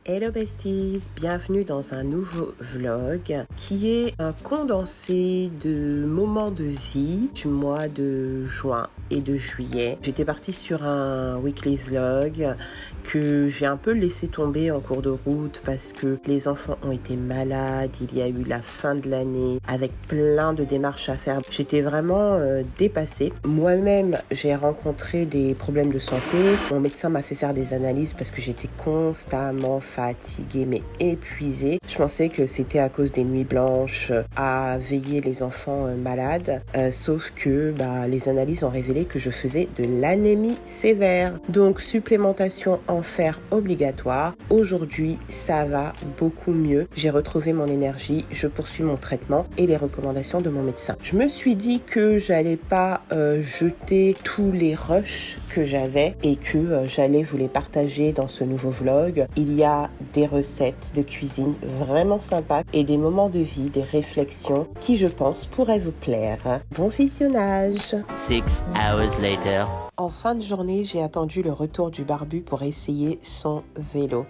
Hello besties, bienvenue dans un nouveau vlog qui est un condensé de moments de vie du mois de juin et de juillet. J'étais partie sur un weekly vlog que j'ai un peu laissé tomber en cours de route parce que les enfants ont été malades, il y a eu la fin de l'année avec plein de démarches à faire. J'étais vraiment dépassée. Moi-même, j'ai rencontré des problèmes de santé. Mon médecin m'a fait faire des analyses parce que j'étais constamment fatiguée mais épuisée. Je pensais que c'était à cause des nuits blanches à veiller les enfants malades, sauf que les analyses ont révélé que je faisais de l'anémie sévère. Donc supplémentation en fer obligatoire. Aujourd'hui, ça va beaucoup mieux. J'ai retrouvé mon énergie, je poursuis mon traitement et les recommandations de mon médecin. Je me suis dit que j'allais pas jeter tous les rushs que j'avais et que j'allais vous les partager dans ce nouveau vlog. Il y a des recettes de cuisine vraiment sympas et des moments de vie, des réflexions qui, je pense, pourraient vous plaire. Bon visionnage! 6 hours later. En fin de journée, j'ai attendu le retour du barbu pour essayer son vélo.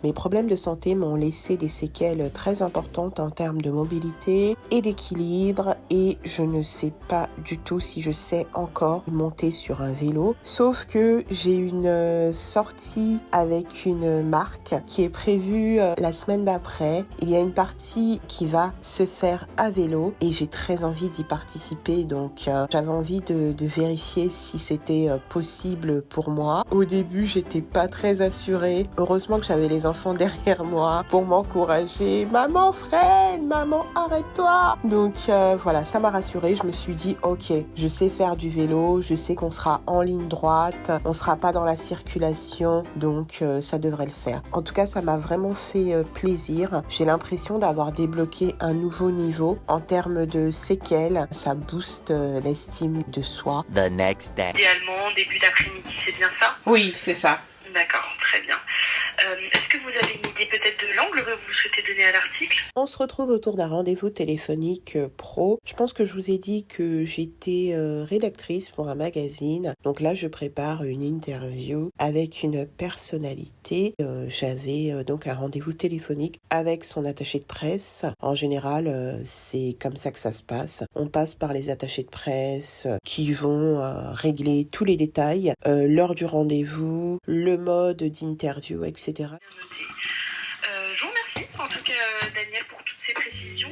Mes problèmes de santé m'ont laissé des séquelles très importantes en termes de mobilité et d'équilibre et je ne sais pas du tout si je sais encore monter sur un vélo. Sauf que j'ai une sortie avec une marque qui est prévue la semaine d'après. Il y a une partie qui va se faire à vélo et j'ai très envie d'y participer. Donc j'avais envie de vérifier si c'était possible pour moi. Au début, j'étais pas très assurée. Heureusement que j'avais les enfants derrière moi pour m'encourager. Maman freine, maman arrête-toi. Donc voilà, ça m'a rassurée. Je me suis dit ok, je sais faire du vélo, je sais qu'on sera en ligne droite, on sera pas dans la circulation, donc ça devrait le faire. En tout cas, ça m'a vraiment fait plaisir. J'ai l'impression d'avoir débloqué un nouveau niveau en termes de séquelles. Ça booste l'estime de soi. The next day. Idéalement, début d'après-midi, c'est bien ça? Oui, c'est ça. D'accord, très bien. Est-ce que vous avez une idée peut-être de l'angle que vous souhaitez donner à l'article? On se retrouve autour d'un rendez-vous téléphonique pro. Je pense que je vous ai dit que j'étais rédactrice pour un magazine. Donc là, je prépare une interview avec une personnalité. J'avais donc un rendez-vous téléphonique avec son attaché de presse. En général, c'est comme ça que ça se passe. On passe par les attachés de presse qui vont régler tous les détails, l'heure du rendez-vous, le mode d'interview, etc. Bien noté. Je vous remercie en tout cas Daniel pour toutes ces précisions.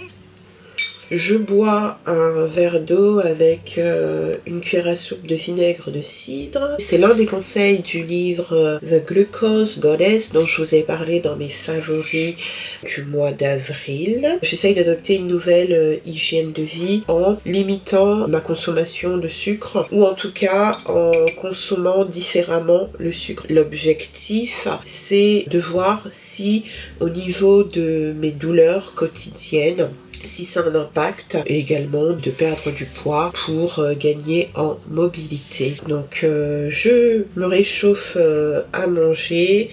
Je bois un verre d'eau avec une cuillère à soupe de vinaigre de cidre. C'est l'un des conseils du livre The Glucose Goddess dont je vous ai parlé dans mes favoris du mois d'avril. J'essaye d'adopter une nouvelle hygiène de vie en limitant ma consommation de sucre ou en tout cas en consommant différemment le sucre. L'objectif, c'est de voir si au niveau de mes douleurs quotidiennes, si ça a un impact, et également de perdre du poids pour gagner en mobilité. Donc je me réchauffe à manger.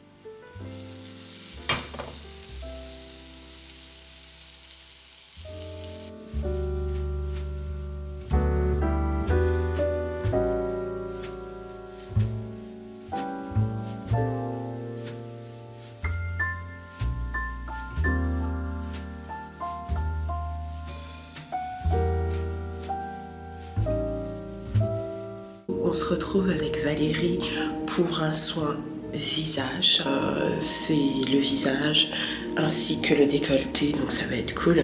On se retrouve avec Valérie pour un soin visage. C'est le visage ainsi que le décolleté, donc ça va être cool.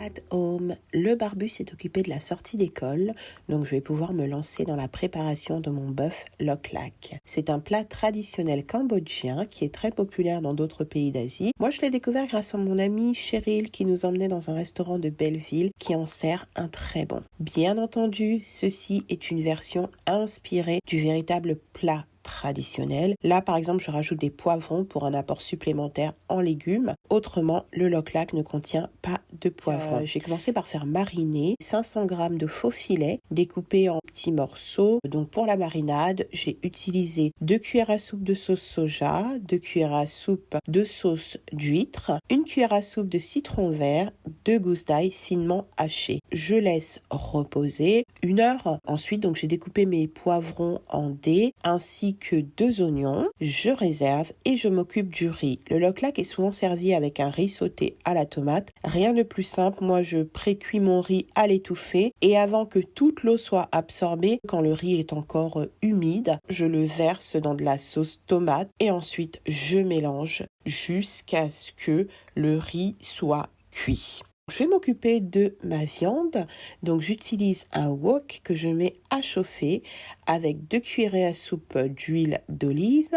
At home, le barbu s'est occupé de la sortie d'école, donc je vais pouvoir me lancer dans la préparation de mon bœuf lok lak. C'est un plat traditionnel cambodgien qui est très populaire dans d'autres pays d'Asie. Moi, je l'ai découvert grâce à mon amie Cheryl qui nous emmenait dans un restaurant de Belleville qui en sert un très bon. Bien entendu, ceci est une version inspirée du véritable plat traditionnelle. Là, par exemple, je rajoute des poivrons pour un apport supplémentaire en légumes. Autrement, le loklak ne contient pas de poivrons. J'ai commencé par faire mariner 500 g de faux filet découpés en petits morceaux. Donc pour la marinade, j'ai utilisé 2 cuillères à soupe de sauce soja, 2 cuillères à soupe de sauce d'huître, 1 cuillère à soupe de citron vert, 2 gousses d'ail finement hachées. Je laisse reposer 1 heure. Ensuite, donc j'ai découpé mes poivrons en dés ainsi que 2 oignons. Je réserve et je m'occupe du riz. Le loklak est souvent servi avec un riz sauté à la tomate. Rien de plus simple, moi je pré-cuis mon riz à l'étouffer et avant que toute l'eau soit absorbée, quand le riz est encore humide, je le verse dans de la sauce tomate et ensuite je mélange jusqu'à ce que le riz soit cuit. Je vais m'occuper de ma viande, donc j'utilise un wok que je mets à chauffer avec 2 cuillerées à soupe d'huile d'olive.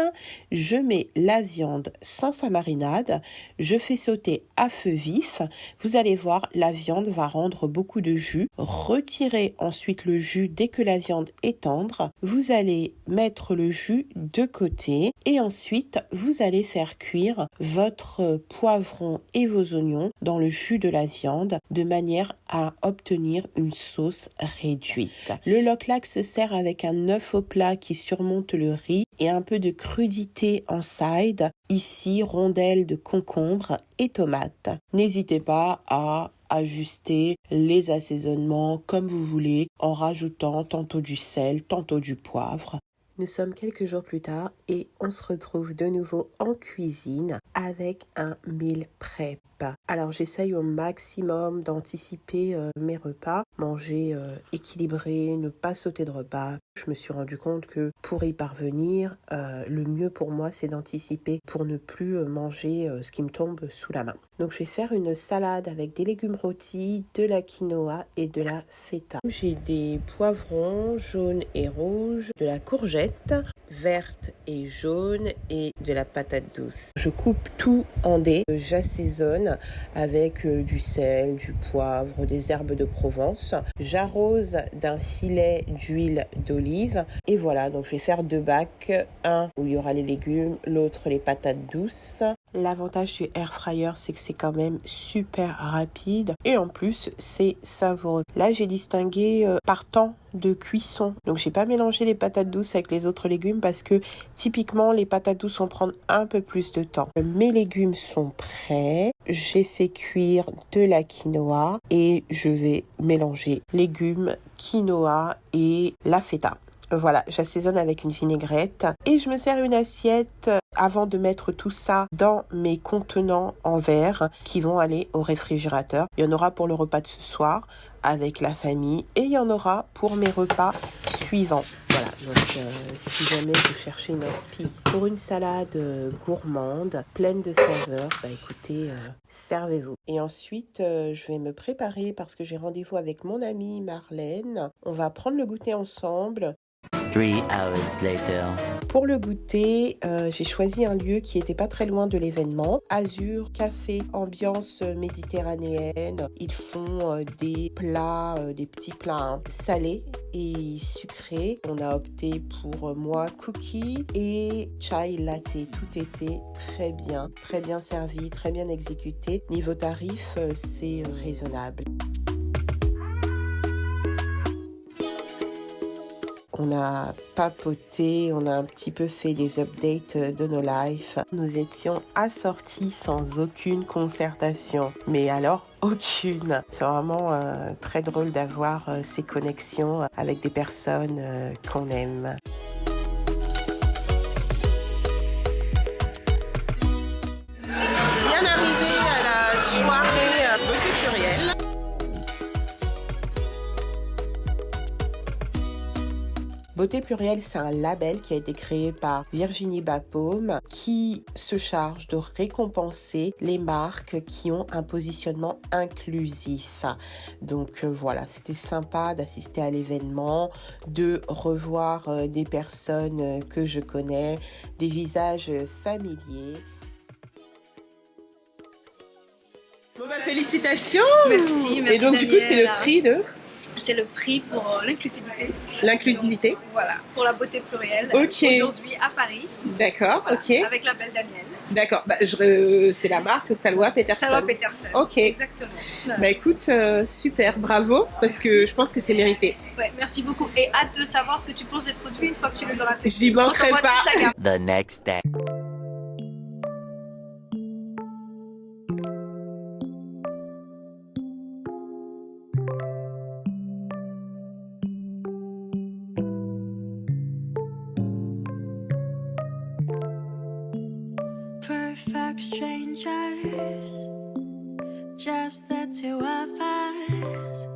Je mets la viande sans sa marinade, je fais sauter à feu vif. Vous allez voir, la viande va rendre beaucoup de jus. Retirez ensuite le jus dès que la viande est tendre. Vous allez mettre le jus de côté et ensuite vous allez faire cuire votre poivron et vos oignons dans le jus de la viande de manière à obtenir une sauce réduite. Le loklak se sert avec un œuf au plat qui surmonte le riz et un peu de crudité en side, ici rondelles de concombre et tomates. N'hésitez pas à ajuster les assaisonnements comme vous voulez en rajoutant tantôt du sel, tantôt du poivre. Nous sommes quelques jours plus tard et on se retrouve de nouveau en cuisine avec un meal prep. Alors j'essaye au maximum d'anticiper mes repas, manger équilibré, ne pas sauter de repas. Je me suis rendu compte que pour y parvenir, le mieux pour moi c'est d'anticiper pour ne plus manger ce qui me tombe sous la main. Donc je vais faire une salade avec des légumes rôtis, de la quinoa et de la feta. J'ai des poivrons jaunes et rouges, de la courgette verte et jaune et de la patate douce. Je coupe tout en dés, j'assaisonne avec du sel, du poivre, des herbes de Provence. J'arrose d'un filet d'huile d'olive et voilà, donc je vais faire 2 bacs, un où il y aura les légumes, l'autre les patates douces. L'avantage du air fryer, c'est que c'est quand même super rapide et en plus c'est savoureux. Là j'ai distingué par temps de cuisson, donc j'ai pas mélangé les patates douces avec les autres légumes parce que typiquement les patates douces vont prendre un peu plus de temps. Mes légumes sont prêts, j'ai fait cuire de la quinoa et je vais mélanger légumes, quinoa et la feta. Voilà, j'assaisonne avec une vinaigrette et je me sers une assiette avant de mettre tout ça dans mes contenants en verre qui vont aller au réfrigérateur. Il y en aura pour le repas de ce soir avec la famille et il y en aura pour mes repas suivants. Voilà, donc si jamais vous cherchez une inspi pour une salade gourmande, pleine de saveurs, bah écoutez, servez-vous. Et ensuite, je vais me préparer parce que j'ai rendez-vous avec mon amie Marlène. On va prendre le goûter ensemble. 3 hours later. Pour le goûter, j'ai choisi un lieu qui était pas très loin de l'événement. Azur Café, ambiance méditerranéenne. Ils font des plats, des petits plats salés et sucrés. On a opté pour moi cookie et chai latte. Tout était très bien servi, très bien exécuté. Niveau tarif, c'est raisonnable. On a papoté, on a un petit peu fait des updates de nos lives. Nous étions assortis sans aucune concertation. Mais alors, aucune. C'est vraiment très drôle d'avoir ces connexions avec des personnes qu'on aime. Bien arrivé à la soirée Beauté Pluriel. Beauté Pluriel, c'est un label qui a été créé par Virginie Bapaume qui se charge de récompenser les marques qui ont un positionnement inclusif. Donc voilà, c'était sympa d'assister à l'événement, de revoir des personnes que je connais, des visages familiers. Bon bah félicitations! Merci. Et donc du coup c'est le prix de C'est le prix pour l'inclusivité. L'inclusivité. Voilà, pour la beauté plurielle. Ok. Aujourd'hui à Paris. D'accord, Voilà, ok. avec la belle Danielle. D'accord, c'est la marque Salwa Peterson. Salwa Peterson. Ok. Exactement. Bah écoute, super, bravo, parce que je pense que c'est mérité. Ouais, merci beaucoup. Et hâte de savoir ce que tu penses des produits une fois que tu les auras testés. J'y manquerai On t'envoie pas. toute la gamme. The next day. Perfect strangers, just the two of us.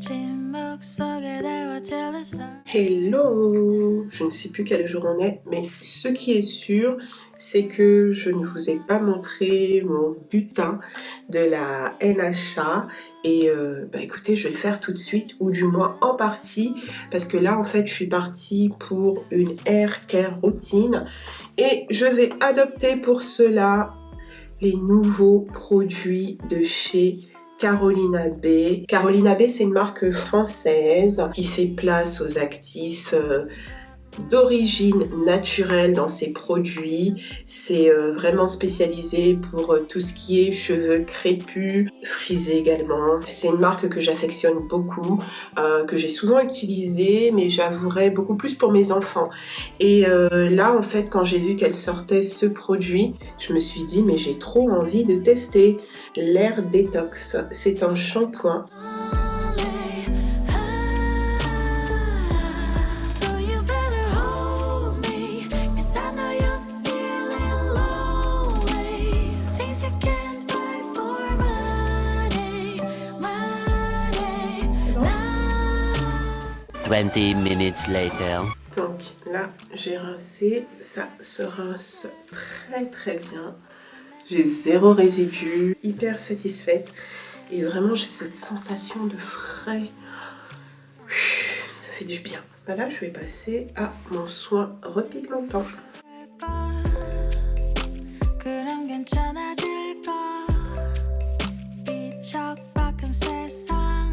침묵 속에 대화til the sun. Hello! Je ne sais plus quel jour on est, mais ce qui est sûr, c'est que je ne vous ai pas montré mon butin de la NHA. Et écoutez, je vais le faire tout de suite, ou du moins en partie, parce que là, en fait, je suis partie pour une hair care routine. Et je vais adopter pour cela les nouveaux produits de chez Carolina Bay. Carolina Bay, c'est une marque française qui fait place aux actifs d'origine naturelle dans ses produits. C'est vraiment spécialisé pour tout ce qui est cheveux crépus, frisés également. C'est une marque que j'affectionne beaucoup, que j'ai souvent utilisée, mais j'avouerais beaucoup plus pour mes enfants. Et là, en fait, quand j'ai vu qu'elle sortait ce produit, je me suis dit, mais j'ai trop envie de tester l'Air Détox. C'est un shampoing. Twenty minutes later. Donc là, j'ai rincé. Ça se rince très bien. J'ai zéro résidu. Hyper satisfaite. Et vraiment, j'ai cette sensation de frais. Ça fait du bien. Voilà, je vais passer à mon soin repigmentant. 그럼 괜찮아질까? 삐쩍박은 세상.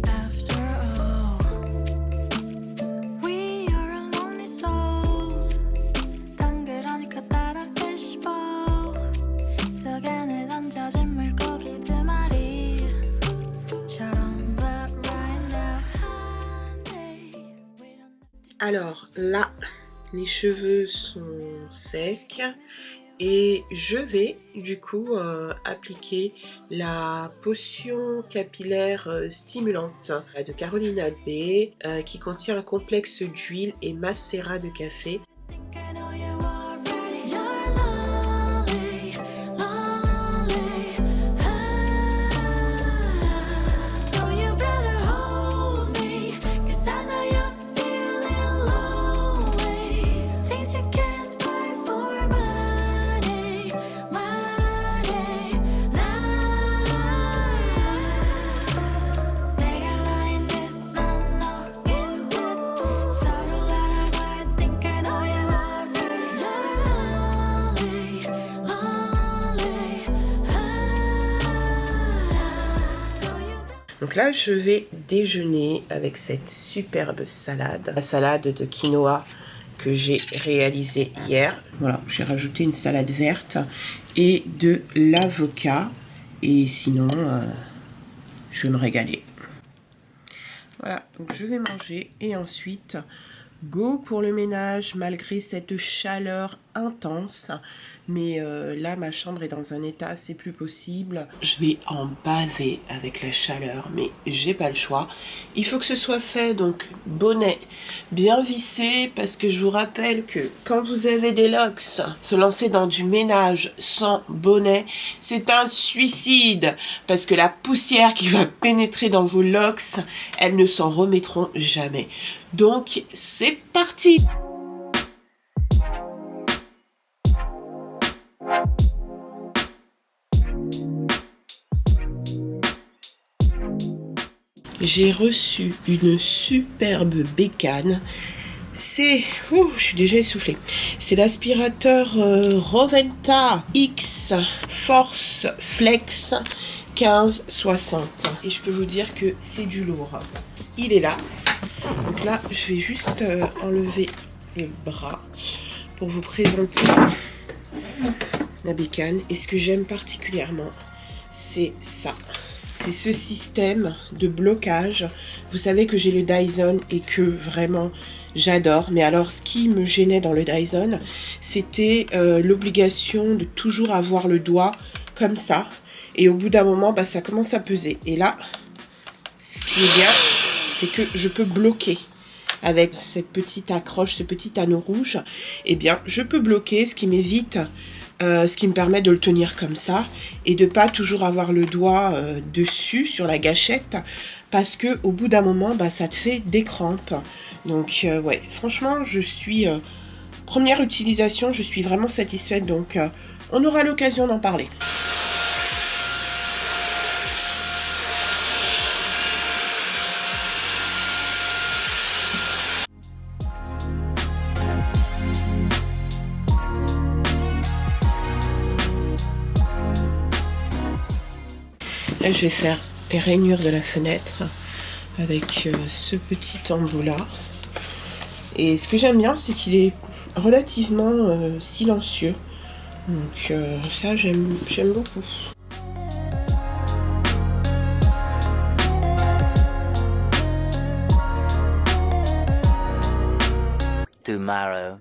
After all, we are lonely souls. 덩그러니까 따라 fishbowl 속안에 던져진 물고기들 말이처럼. But right now, honey, we don't. Alors là, les cheveux sont secs et je vais du coup appliquer la potion capillaire stimulante de Carolina Bay qui contient un complexe d'huile et macérat de café. I know you already. You're lonely, lonely. So you better hold me, 'cause I know you're feeling lonely. Things you can't buy for money, money. 내가 나인 듯 난 너인 듯 서로 알아봐. I think I know you already. You're lonely, lonely. So you. Donc là, je vais déjeuner avec cette superbe salade. La salade de quinoa que j'ai réalisée hier. Voilà, j'ai rajouté une salade verte et de l'avocat. Et sinon, je vais me régaler. Voilà, donc je vais manger et ensuite, go pour le ménage malgré cette chaleur intense. Mais là, ma chambre est dans un état assez plus possible. Je vais en baver avec la chaleur, mais j'ai pas le choix. Il faut que ce soit fait, donc bonnet bien vissé, parce que je vous rappelle que quand vous avez des locks, se lancer dans du ménage sans bonnet, c'est un suicide. Parce que la poussière qui va pénétrer dans vos locks, elles ne s'en remettront jamais. Donc, c'est parti! J'ai reçu une superbe bécane. C'est... je suis déjà essoufflée. C'est l'aspirateur Roventa X Force Flex 15,60. Et je peux vous dire que c'est du lourd. Il est là. Donc là, je vais juste enlever le bras pour vous présenter la bécane. Et ce que j'aime particulièrement, c'est ça. C'est ce système de blocage. Vous savez que j'ai le Dyson et que vraiment j'adore. Mais alors ce qui me gênait dans le Dyson, c'était l'obligation de toujours avoir le doigt comme ça. Et au bout d'un moment, bah, ça commence à peser. Et là, ce qui est bien, c'est que je peux bloquer. Avec cette petite accroche, ce petit anneau rouge, eh bien, je peux bloquer, ce qui m'évite... ce qui me permet de le tenir comme ça et de pas toujours avoir le doigt dessus sur la gâchette parce que au bout d'un moment bah, ça te fait des crampes. Donc ouais, franchement je suis première utilisation, je suis vraiment satisfaite, donc on aura l'occasion d'en parler. Là, je vais faire les rainures de la fenêtre avec ce petit embout-là. Et ce que j'aime bien, c'est qu'il est relativement silencieux. Donc ça, j'aime beaucoup. Tomorrow.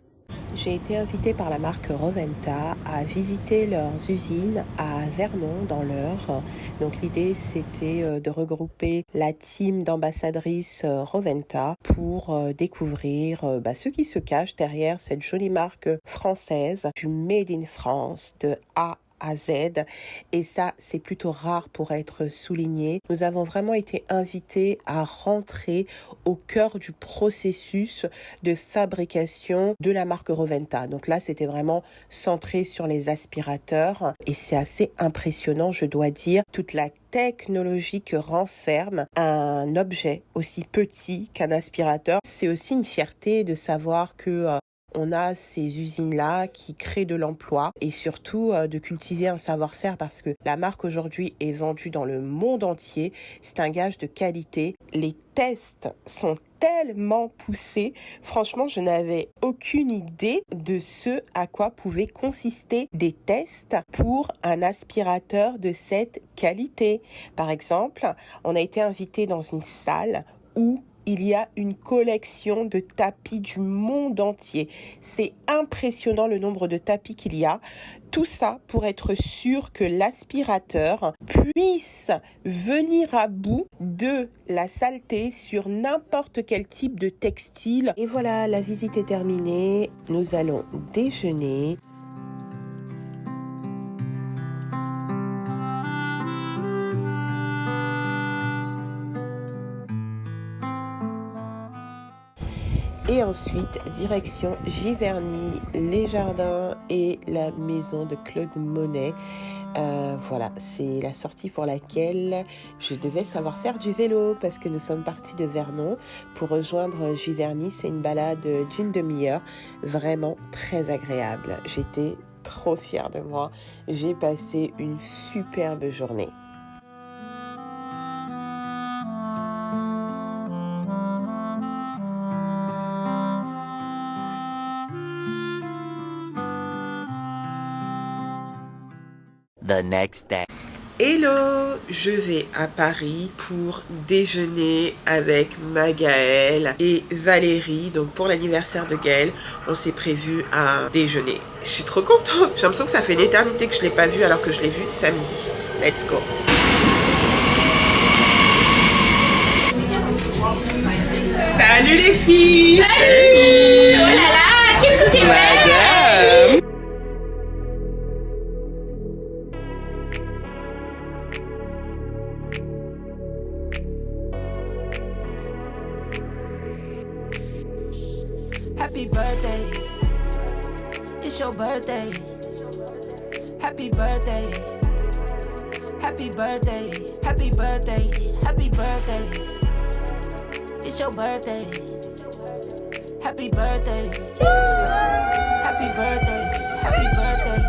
J'ai été invitée par la marque Roventa à visiter leurs usines à Vernon dans l'Eure. Donc l'idée c'était de regrouper la team d'ambassadrices Roventa pour découvrir ce qui se cache derrière cette jolie marque française du Made in France de A à Z, et ça c'est plutôt rare pour être souligné. Nous avons vraiment été invités à rentrer au cœur du processus de fabrication de la marque Roventa. Donc là c'était vraiment centré sur les aspirateurs et c'est assez impressionnant, je dois dire, toute la technologie que renferme un objet aussi petit qu'un aspirateur. C'est aussi une fierté de savoir que on a ces usines-là qui créent de l'emploi et surtout de cultiver un savoir-faire parce que la marque aujourd'hui est vendue dans le monde entier. C'est un gage de qualité. Les tests sont tellement poussés. Franchement, je n'avais aucune idée de ce à quoi pouvaient consister des tests pour un aspirateur de cette qualité. Par exemple, on a été invité dans une salle où il y a une collection de tapis du monde entier. C'est impressionnant le nombre de tapis qu'il y a. Tout ça pour être sûr que l'aspirateur puisse venir à bout de la saleté sur n'importe quel type de textile. Et voilà, la visite est terminée. Nous allons déjeuner. Et ensuite, direction Giverny, les jardins et la maison de Claude Monet. Voilà, c'est la sortie pour laquelle je devais savoir faire du vélo parce que nous sommes partis de Vernon pour rejoindre Giverny. C'est une balade d'une demi-heure, vraiment très agréable. J'étais trop fière de moi. J'ai passé une superbe journée. The next day. Hello, je vais à Paris pour déjeuner avec Gaëlle et Valérie. Donc pour l'anniversaire de Gaëlle, on s'est prévu un déjeuner. Je suis trop contente. J'ai l'impression que ça fait une éternité que je ne l'ai pas vue alors que je l'ai vue samedi. Let's go. Salut les filles. Salut. Oh là là, qu'est-ce que t'es belle. Happy birthday, it's your birthday. Happy birthday, happy birthday, happy birthday, happy birthday. It's your birthday. Happy birthday, happy birthday, happy birthday.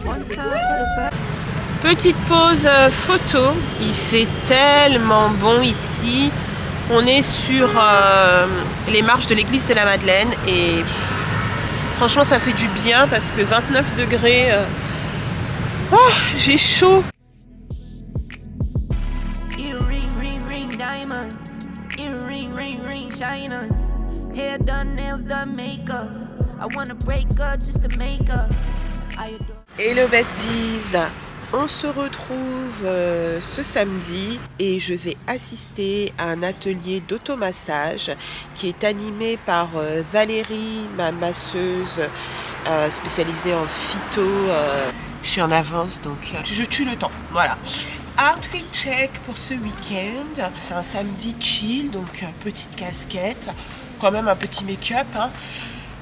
One time for the birthday. Petite pause photo. Il fait tellement bon ici. On est sur les marches de l'église de la Madeleine et franchement ça fait du bien parce que 29 degrés. Oh, j'ai chaud. Earring, ring, ring, diamonds. Earring, ring, ring, shining. Hair done, nails done, makeup. I wanna break up just to make up. I adore. Hello besties, on se retrouve ce samedi et je vais assister à un atelier d'automassage qui est animé par Valérie, ma masseuse spécialisée en phyto. Je suis en avance donc je tue le temps, voilà. Outfit check pour ce week-end, c'est un samedi chill donc petite casquette, quand même un petit make-up hein.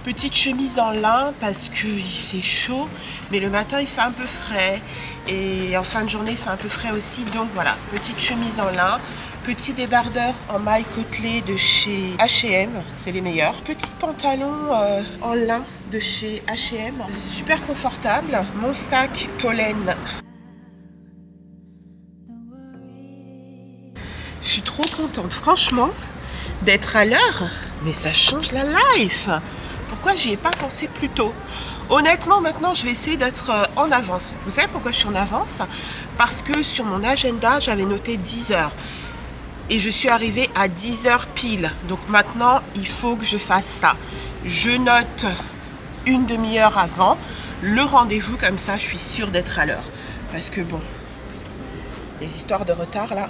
Petite chemise en lin parce qu'il fait chaud, mais le matin il fait un peu frais et en fin de journée il fait un peu frais aussi. Donc voilà, petite chemise en lin, petit débardeur en maille côtelée de chez H&M, c'est les meilleurs. Petit pantalon en lin de chez H&M, super confortable. Mon sac pollen. Je suis trop contente, franchement, d'être à l'heure, mais ça change la life. Pourquoi j'y ai pas pensé plus tôt? Honnêtement, maintenant, je vais essayer d'être en avance. Vous savez pourquoi je suis en avance? Parce que sur mon agenda, j'avais noté 10 heures. Et je suis arrivée à 10 heures pile. Donc maintenant, il faut que je fasse ça. Je note une demi-heure avant le rendez-vous. Comme ça, je suis sûre d'être à l'heure. Parce que bon, les histoires de retard, là,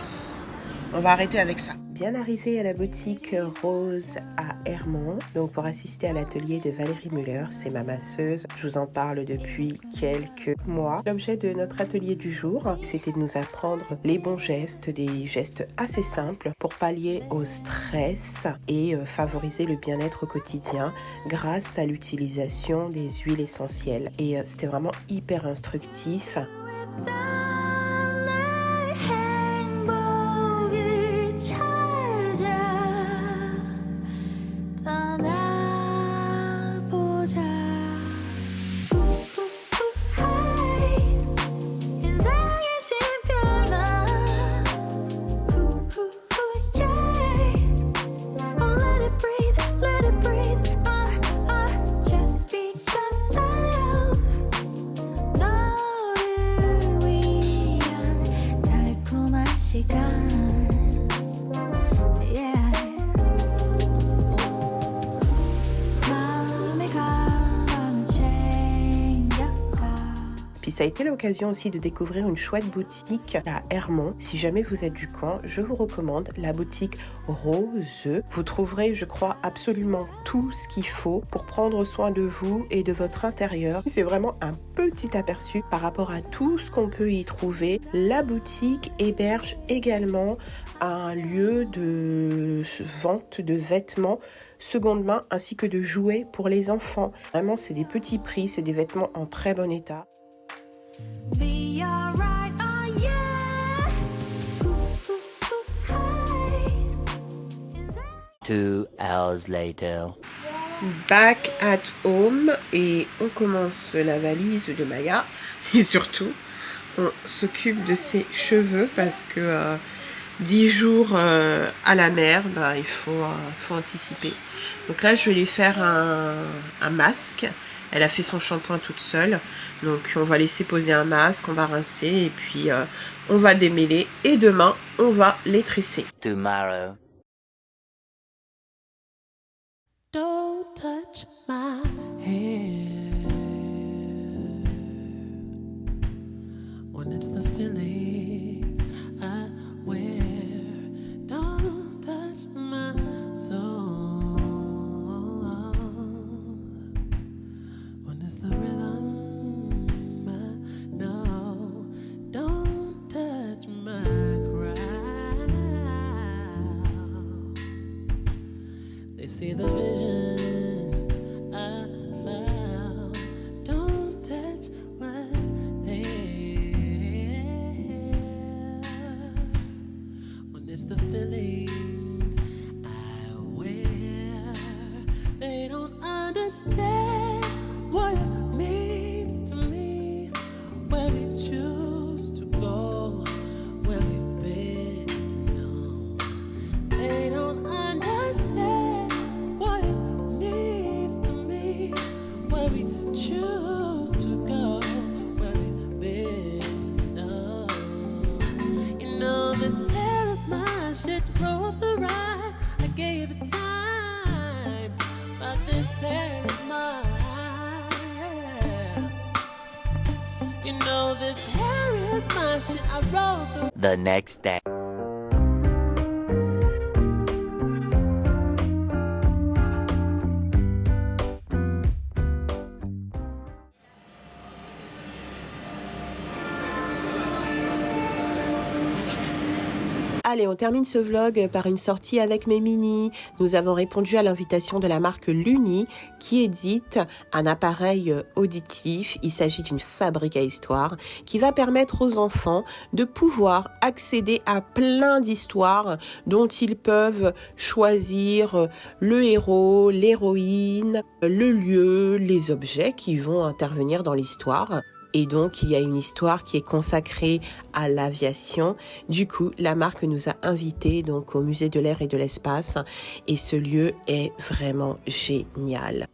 on va arrêter avec ça. Bien arrivé à la boutique Rose à Hermont, donc pour assister à l'atelier de Valérie Muller, c'est ma masseuse. Je vous en parle depuis quelques mois. L'objet de notre atelier du jour, c'était de nous apprendre les bons gestes, des gestes assez simples pour pallier au stress et favoriser le bien-être au quotidien grâce à l'utilisation des huiles essentielles. Et c'était vraiment hyper instructif. Ça a été l'occasion aussi de découvrir une chouette boutique à Hermont. Si jamais vous êtes du coin, je vous recommande la boutique Rose. Vous trouverez, je crois, absolument tout ce qu'il faut pour prendre soin de vous et de votre intérieur. C'est vraiment un petit aperçu par rapport à tout ce qu'on peut y trouver. La boutique héberge également un lieu de vente de vêtements seconde main ainsi que de jouets pour les enfants. Vraiment, c'est des petits prix, c'est des vêtements en très bon état. Be alright, oh yeah. 2 hours later. Back at home et on commence la valise de Maya et surtout on s'occupe de ses cheveux parce que 10 jours à la mer, il faut anticiper. Donc là je vais lui faire un masque. Elle a fait son shampoing toute seule, donc on va laisser poser un masque, on va rincer et puis on va démêler et demain on va les tresser. Tomorrow. Don't touch my hair when it's the feelings I wear. Don't touch my soul. It's the rhythm, no, don't touch my crowd. They see the visions I found. Don't touch what's there. gave it time, but this hair is mine. You know this hair is my shit. I roll The next day. Allez, on termine ce vlog par une sortie avec mes minis. Nous avons répondu à l'invitation de la marque Luni qui édite un appareil auditif. Il s'agit d'une fabrique à histoire qui va permettre aux enfants de pouvoir accéder à plein d'histoires dont ils peuvent choisir le héros, l'héroïne, le lieu, les objets qui vont intervenir dans l'histoire. Et donc, il y a une histoire qui est consacrée à l'aviation. Du coup, la marque nous a invités donc au musée de l'air et de l'espace. Et ce lieu est vraiment génial.